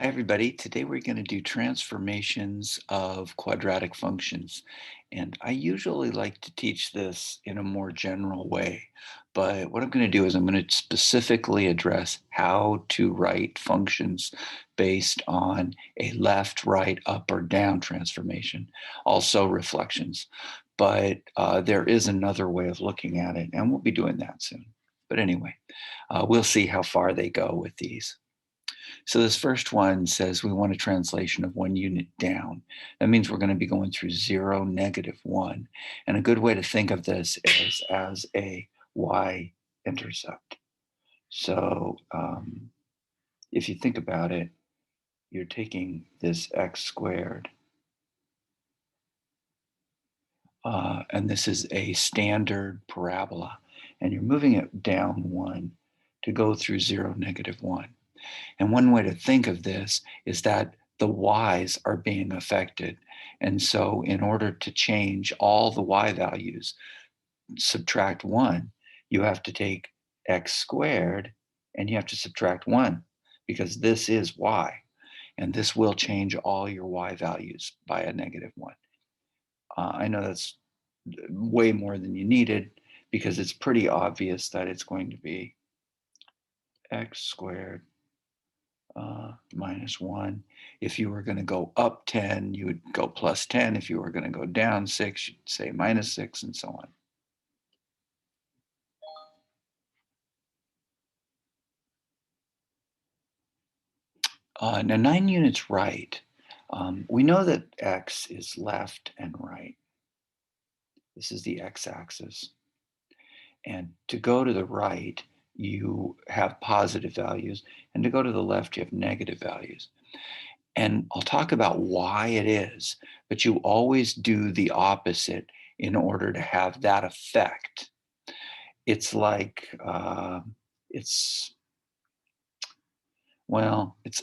Hi, everybody. Today we're going to do transformations of quadratic functions. And I usually like to teach this in a more general way. But what I'm going to do is I'm going to specifically address how to write functions based on a left, right, up, or down transformation, also reflections. But there is another way of looking at it, and we'll be doing that soon. But anyway, we'll see how far they go with these. So this first one says we want a translation of 1 unit down. That means we're going to be going through 0, -1. And a good way to think of this is as a y-intercept. So if you think about it, you're taking this x squared, and this is a standard parabola, and you're moving it down 1 to go through 0, -1. And one way to think of this is that the y's are being affected. And so in order to change all the y values, subtract 1, you have to take x squared and you have to subtract 1 because this is y. And this will change all your y values by a -1. I know that's way more than you needed because it's pretty obvious that it's going to be x squared -1. If you were going to go up 10, you would go plus 10. If you were going to go down 6, you'd say -6, and so on. Now, 9 units right. We know that x is left and right. This is the x-axis. And to go to the right, you have positive values. And to go to the left, you have negative values. And I'll talk about why it is, but you always do the opposite in order to have that effect. It's like it's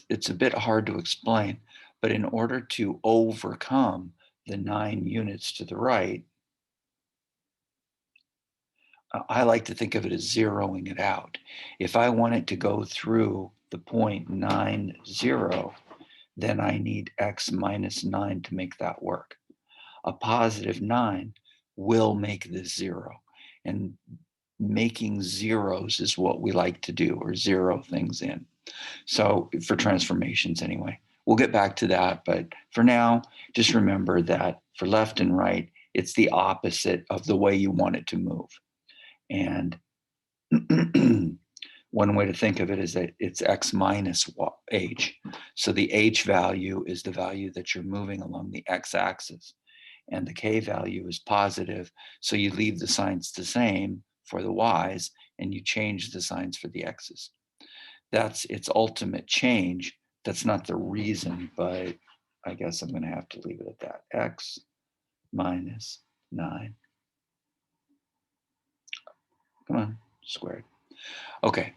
it's a bit hard to explain, but in order to overcome the 9 units to the right, I like to think of it as zeroing it out. If I want it to go through the point 9, 0, then I need x minus 9 to make that work. A positive 9 will make this 0. And making zeros is what we like to do, or zero things in. So for transformations anyway, we'll get back to that. But for now, just remember that for left and right, it's the opposite of the way you want it to move. And one way to think of it is that it's x minus h. So the h value is the value that you're moving along the x-axis. And the k value is positive. So you leave the signs the same for the y's, and you change the signs for the x's. That's its ultimate change. That's not the reason, but I guess I'm going to have to leave it at that. X minus 9. Come on, squared. Okay,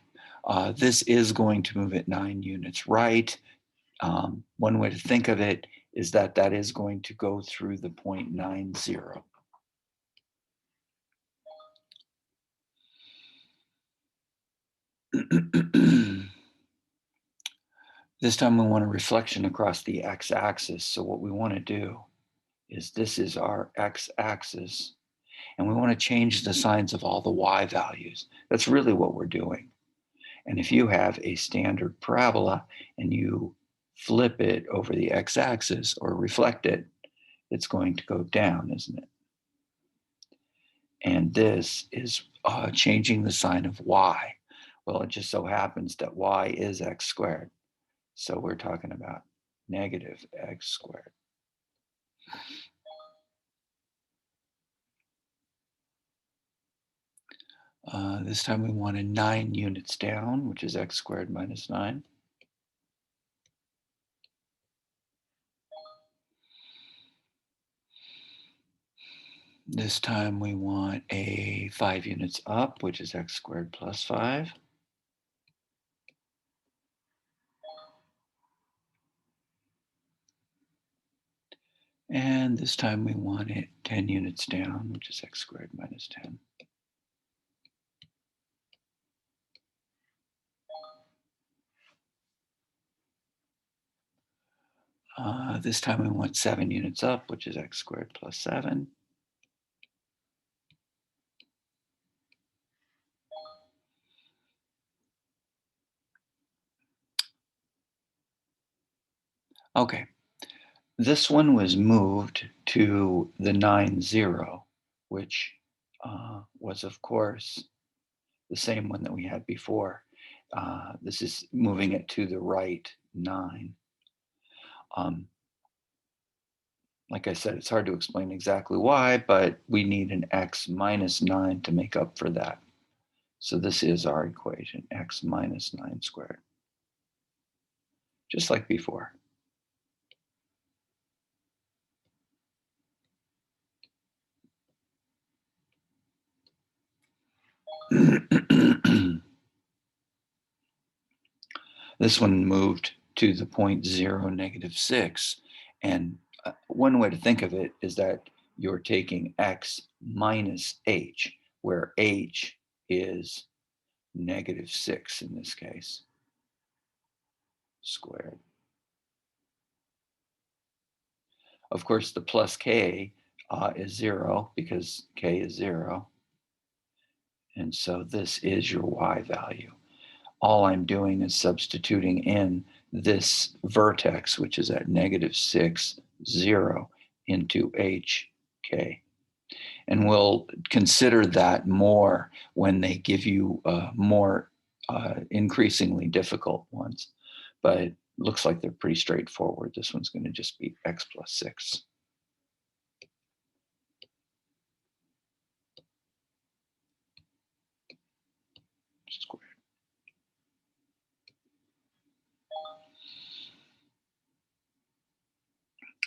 this is going to move it 9 units right. One way to think of it is that that is going to go through the point 9, 0. This time we want a reflection across the x-axis. So what we want to do is this is our x-axis, and we want to change the signs of all the y values. That's really what we're doing. And if you have a standard parabola and you flip it over the x-axis or reflect it, it's going to go down, isn't it? And this is changing the sign of y. Well, it just so happens that y is x squared. So we're talking about negative x squared. This time we wanted 9 units down, which is x squared minus 9. This time we want a 5 units up, which is x squared plus 5. And this time we want it 10 units down, which is x squared minus 10. This time we want 7 units up, which is x squared plus 7. Okay, this one was moved to the 9, 0, which was, of course, the same one that we had before. This is moving it to the right 9. Um, like I said, it's hard to explain exactly why, but we need an x minus 9 to make up for that. So this is our equation, x minus 9 squared, just like before. This one moved to the point 0, -6. And one way to think of it is that you're taking x minus h, where h is -6 in this case, squared. Of course, the plus k is 0 because k is 0. And so this is your y value. All I'm doing is substituting in this vertex, which is at -6, 0, into hk. And we'll consider that more when they give you more increasingly difficult ones. But it looks like they're pretty straightforward. This one's going to just be x plus 6 squared.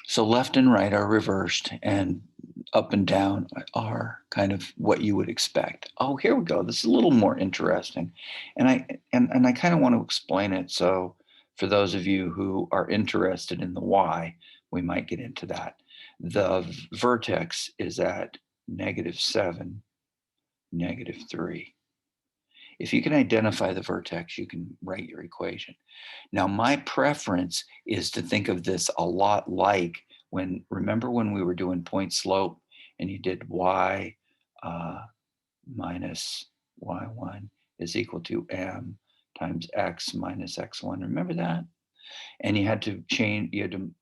So left and right are reversed, and up and down are kind of what you would expect. Oh, here we go. This is a little more interesting. And I kind of want to explain it. So for those of you who are interested in the why, we might get into that. The vertex is at -7, -3. If you can identify the vertex, you can write your equation. Now, my preference is to think of this a lot like remember when we were doing point slope and you did y minus y1 is equal to m times x minus x1. Remember that? And you had to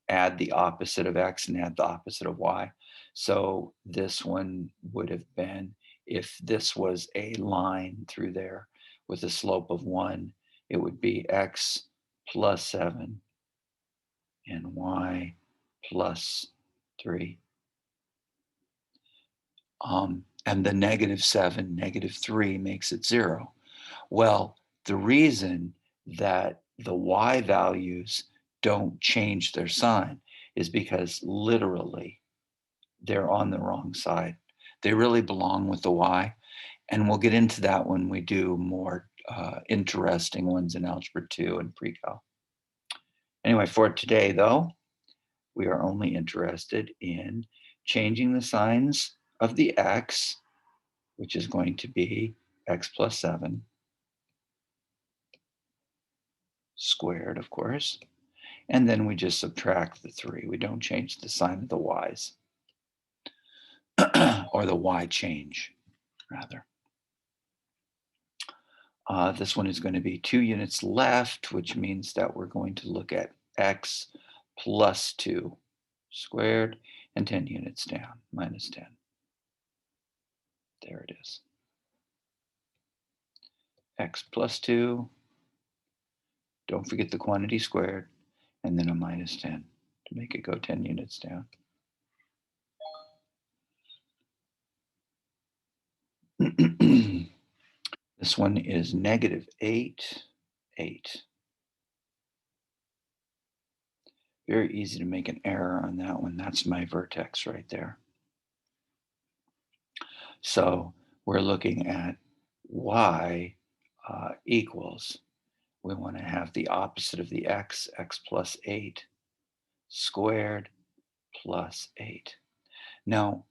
add the opposite of x and add the opposite of y. So this one would have been, if this was a line through there with a slope of 1, it would be x plus 7 and y plus 3. And the -7, -3 makes it 0. Well, the reason that the y values don't change their sign is because literally they're on the wrong side. They really belong with the y. And we'll get into that when we do more interesting ones in Algebra 2 and Pre-Cal. Anyway, for today, though, we are only interested in changing the signs of the x, which is going to be x plus 7 squared, of course. And then we just subtract the 3. We don't change the sign of the y's, or the y change, rather. This one is going to be 2 units left, which means that we're going to look at x plus 2 squared, and 10 units down, minus 10. There it is. X plus 2, don't forget the quantity squared, and then a minus 10 to make it go 10 units down. This one is -8, 8. Very easy to make an error on that one. That's my vertex right there. So we're looking at y equals, we want to have the opposite of the x plus 8 squared plus 8. Now,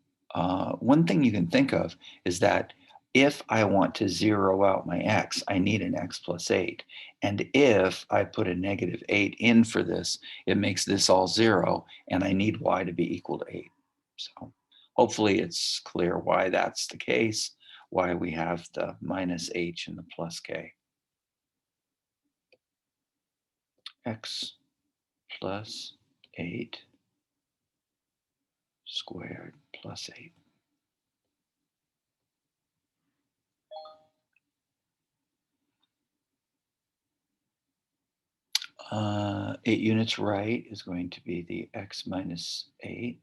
one thing you can think of is that if I want to zero out my x, I need an x plus 8. And if I put a -8 in for this, it makes this all 0, and I need y to be equal to 8. So hopefully it's clear why that's the case, why we have the -h and the plus k. X plus 8 squared plus 8. 8 units right is going to be the x minus 8,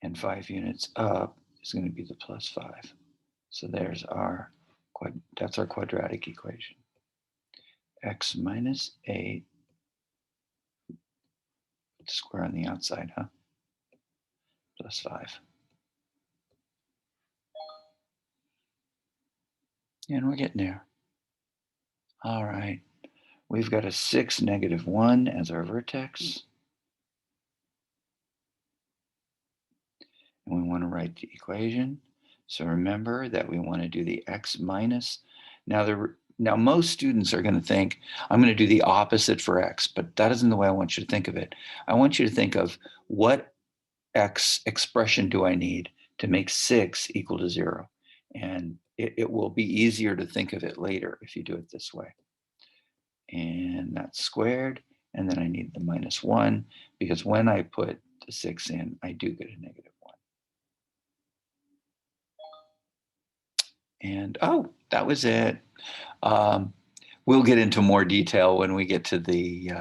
and 5 units up is going to be the plus 5. So there's our that's our quadratic equation. X minus 8, put the square on the outside, huh? Plus 5. And we're getting there. All right. We've got a 6, -1 as our vertex. And we want to write the equation. So remember that we want to do the x minus. Now most students are going to think, I'm going to do the opposite for x, but that isn't the way I want you to think of it. I want you to think of what x expression do I need to make 6 equal to 0? And it will be easier to think of it later if you do it this way. And that's squared. And then I need the -1, because when I put the 6 in, I do get a -1. And oh, that was it. Um, we'll get into more detail when we get to the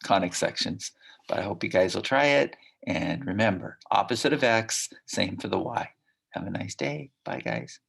conic sections, but I hope you guys will try it. And remember, opposite of x, same for the y. Have a nice day. Bye, guys.